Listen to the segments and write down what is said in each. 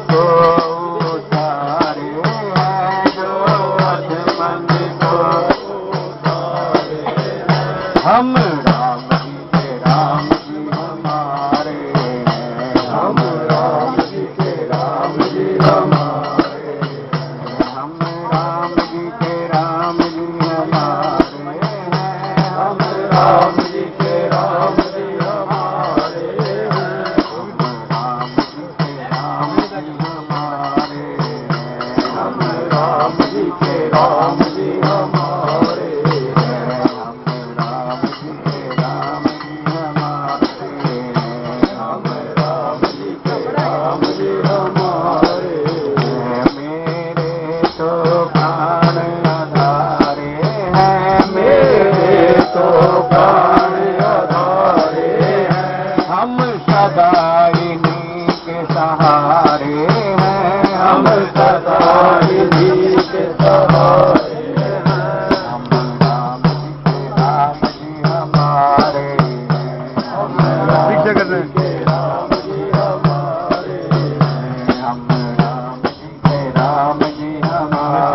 को उतारे हैं, जो अधमन को उतारे हैं। हम राम जी के राम जी हमारे हैं, हम राम जी के राम जी हमारे हैं, हम राम जी के राम जी हमारे हैं, हम राम जी के राम जी हमारे हैं, हम राम जी के राम जी हमारे हैं, हम राम जी के राम जी हमारे हैं, हम राम जी के राम जी हमारे हैं, हम राम जी के राम जी हमारे हैं। मेरे तो प्राण आधारे हैं, मेरे तो प्राण आधारे हैं, हम सदा इन्हीं के सहारे हैं, हम सदा इन्हीं के सहारे हैं, हम राम जी के राम जी हमारे हैं, हम राम जी के राम जी हमारे हैं, हम राम जी के राम जी हमारे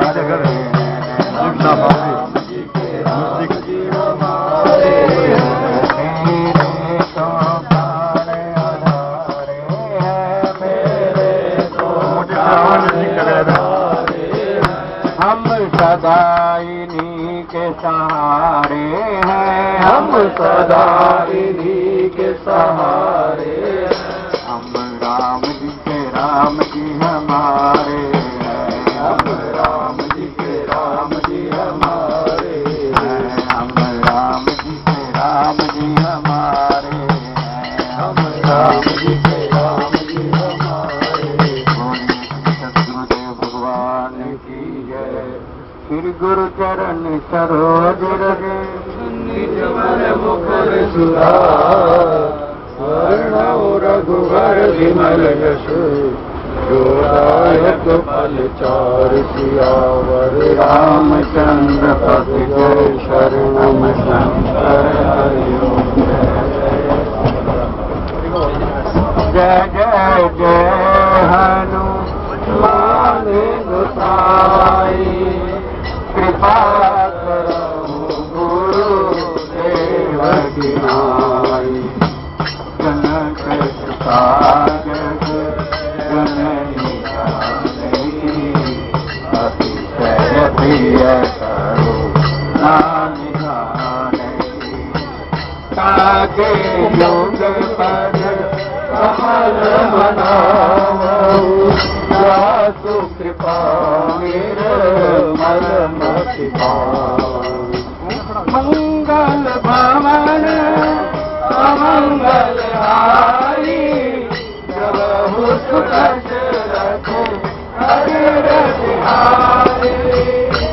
हैं, हम राम जी के राम जी हमारे हैं। मेरे तो प्राण आधारे हैं, मेरे तो प्राण आधारे हैं, हम सदा इन्हीं के सहारे हैं, हम सदा इन्हीं के सहारे हैं, हम राम जी के राम जी हमारे हैं, हम राम जी के राम जी हमारे हैं, हम राम जी के राम जी हमारे हैं, हम राम जी के राम जी हमारे हैं। सतगुरुदेव भगवान की जय। श्री गुरु चरण सरोज रगे, निज मन मुकुर सुधार, वर्णौ रघुवर विमल यशु, जोदायक फल चार सियावर रामचंद्र पति जय। शरणम शंकर हरिओम जय जय जय हनुमान गोसाई, कृपा करो गुरुदेव की नाई, जनक कृपा जग जननी काननी, अतिशय प्रिय करुणा निधानी, ताके योग पद कमल मनावहु, जासु कृपा निर्मल मति पावहु। मंगल भवन अमंगल हारी, प्रभु सुख दशरथ हृदय बिहारी,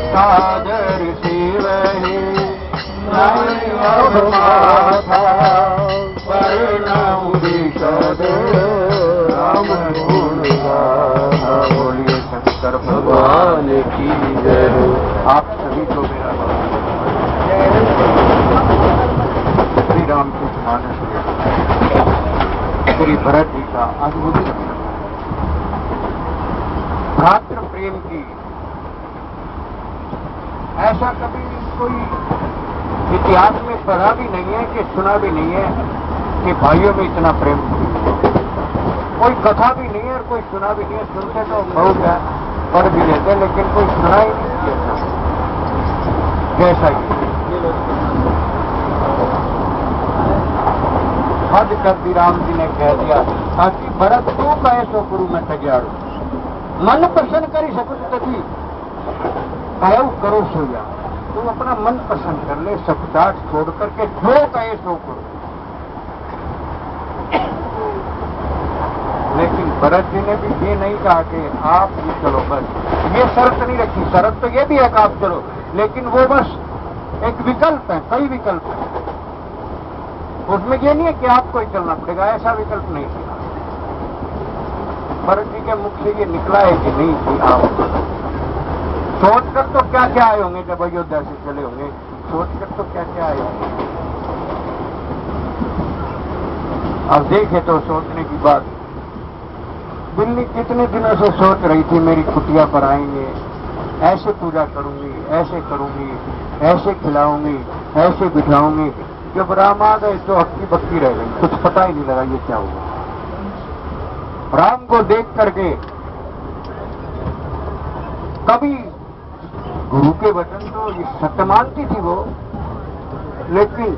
सादर शिवहि नयन माथा, वर्णौ विशद राम गुण गाथा। बोलिए शंकर भगवान की जय। आप सभी को मेरा श्री रामचरित मानस श्री भरत जी का अद्भुत भ्रातृ प्रेम की ऐसा कभी कोई इतिहास में पढ़ा भी नहीं है कि सुना भी नहीं है कि भाइयों में इतना प्रेम। कोई कथा भी नहीं है और कोई सुना भी नहीं है। सुनते तो बहुत है, पढ़ भी लेते, लेकिन कोई सुना ही नहीं जैसा ही हद कर दी। राम जी ने कह दिया ताकि भरत तू कहे सो गुरु में तजाड़ू, मन प्रसन्न करी सकूं तभी कहो करो सो जा। तुम अपना मन प्रसन्न कर ले, सकुचाट छोड़ करके जो कहे सो करो। लेकिन भरत जी ने भी ये नहीं कहा कि आप भी चलो, बस ये शर्त नहीं रखी। शर्त तो ये भी है कि आप चलो, लेकिन वो बस एक विकल्प है, कई विकल्प है। उसमें ये नहीं है कि आपको ही चलना पड़ेगा, ऐसा विकल्प नहीं था। भरत जी के मुख से ये निकला है कि नहीं कि आप सोचकर तो क्या क्या आए होंगे जब अयोध्या से चले होंगे, सोचकर तो क्या क्या आए होंगे। अब देखे तो सोचने की बात बिल्ली कितने दिनों से सोच रही थी मेरी कुटिया पर आएंगे, ऐसे पूजा करूंगी, ऐसे करूंगी, ऐसे खिलाऊंगी, ऐसे बिठाऊंगी। जब राम आ गए तो हक्की बक्की रह गई, कुछ पता ही नहीं लगा ये क्या हुआ। राम को देख करके कभी गुरु के वचन तो ये सत्य मानती थी वो, लेकिन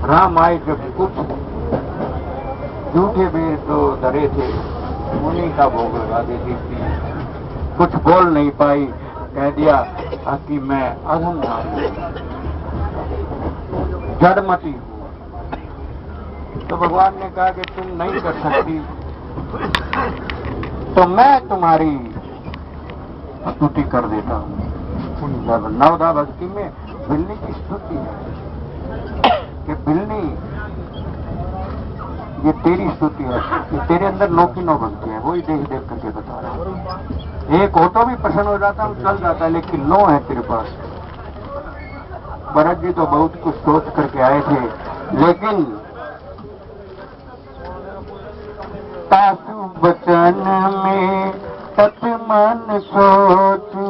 राम आए जब कुछ झूठे बेर तो डरे थे, उन्हीं का भोग लगा देती थी। कुछ बोल नहीं पाई, कह दिया कि मैं अधम नारी जड़मती हूं। तो भगवान ने कहा कि तुम नहीं कर सकती तो मैं तुम्हारी स्तुति कर देता हूं। नवदा भक्ति में बिल्ली की स्तुति है कि बिल्ली ये तेरी स्तुति है, कि तेरे अंदर नो की नो भक्ति है, वही देख देख करके बता रहा हूं। एक हो तो भी प्रसन्न हो जाता हूं, चल जाता है, लेकिन नो है तेरे पास। भरत जी तो बहुत कुछ सोच करके आए थे, लेकिन तासु बचन में तत् मन सोचू,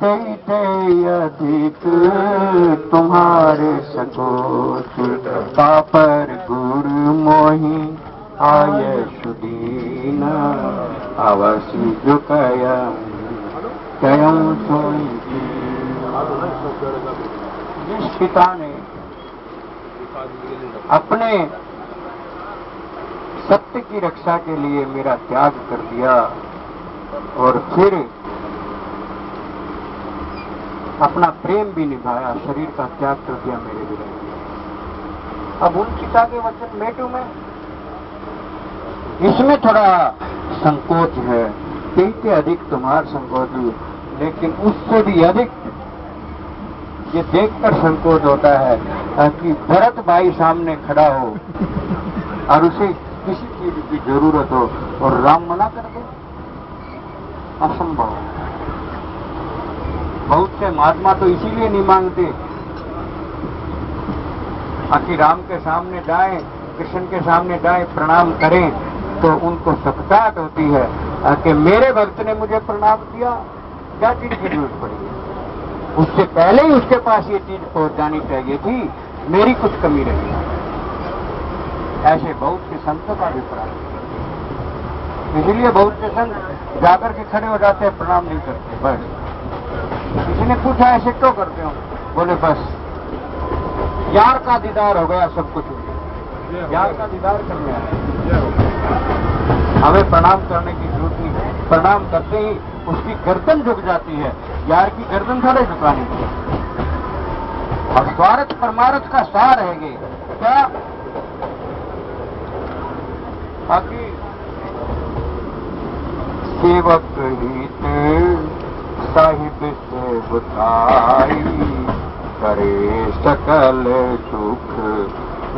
तई तई अधिक तुम्हारे सकोच। पापर गुरु मोहि आय सुदीन, अवश्य जो कयम कयम सोई। जिस पिता ने अपने सत्य की रक्षा के लिए मेरा त्याग कर दिया और फिर अपना प्रेम भी निभाया, शरीर का त्याग कर दिया मेरे लिए, अब उन पिता के वचन मेटू में, इसमें थोड़ा संकोच है। कहते अधिक तुम्हार संकोच, लेकिन उससे भी अधिक ये देखकर संकोच होता है कि भरत भाई सामने खड़ा हो और उसे किसी चीज की जरूरत हो और राम मना कर दे, असंभव। बहुत से महात्मा तो इसीलिए नहीं मांगते कि राम के सामने जाएं, कृष्ण के सामने जाएं, प्रणाम करें, तो उनको सख्ताहट होती है कि मेरे भक्त ने मुझे प्रणाम किया, क्या चीज की जरूरत पड़ी। उससे पहले ही उसके पास ये चीज पहुंच जानी चाहिए थी, मेरी कुछ कमी रही। ऐसे बहुत से संतों का अभिप्राय, इसलिए बहुत से संत जाकर के खड़े हो जाते हैं, प्रणाम नहीं करते। बस किसी ने पूछा ऐसे क्यों करते हो, बोले बस यार का दीदार हो गया, सब कुछ हो गया, यार का दीदार करने आया, हमें प्रणाम करने की जरूरत नहीं। प्रणाम करते ही उसकी गर्दन झुक जाती है, यार की गर्दन थोड़े झुकानी है। और स्वार्थ परमार्थ का सार है ये क्या, बाकी सेवक हित साहिब से बुताई, करे सकल सुख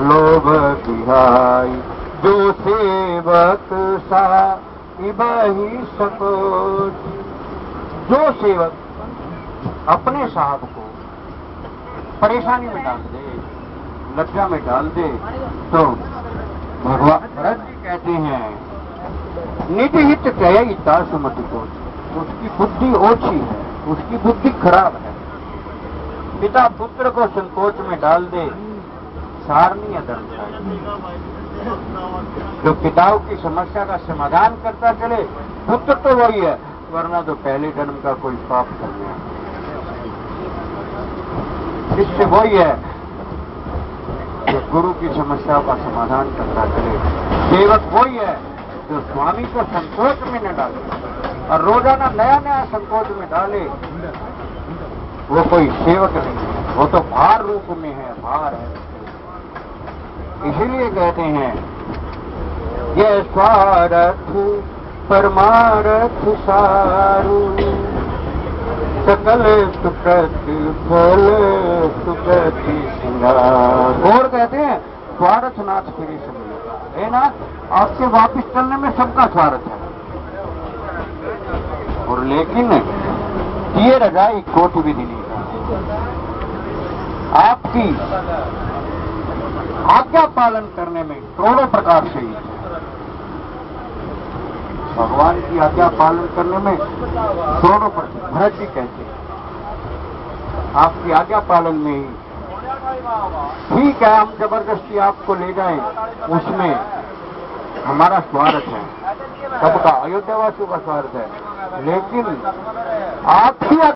लोभ बिहाई। जो सेवक साहिब ही सकोच, जो सेवक अपने साहब को परेशानी में डाल दे, लज्जा में डाल दे, तो भगवान भरत जी कहते हैं निज हित कयिता सुमति कोच। उसकी बुद्धि ओछी है, उसकी बुद्धि खराब है। पिता पुत्र को संकोच में डाल दे, सारणीय धर्म चाहिए। जो पिताओं की समस्या का समाधान करता चले, पुत्र तो वही है, वरना तो पहले जन्म का कोई पाप कर गया। इससे वही है जो गुरु की समस्याओं का समाधान करता चले। सेवक वही है जो स्वामी को संकोच में न डाले, और रोजाना नया नया संकोच में डाले, वो कोई सेवक नहीं है, वो तो भार रूप में है, भार है। इसीलिए कहते हैं ये स्वार्थ परमार्थ सारू, सकल सुकृति फल सुकृति सिंगार। और कहते हैं स्वार्थ नाथ फिर से मिलेगा, है ना, आपके वापिस चलने में सबका स्वार्थ है। और लेकिन दिए रजाई कोटि विधि नहीं का, आपकी आज्ञा पालन करने में करोड़ों प्रकार से ही भगवान की आज्ञा पालन करने में 100%। भरत जी कहते हैं आपकी आज्ञा पालन में ही ठीक है, हम जबरदस्ती आपको ले जाएं, उसमें हमारा स्वार्थ है, सबका अयोध्यावासियों का स्वार्थ है, लेकिन आप ही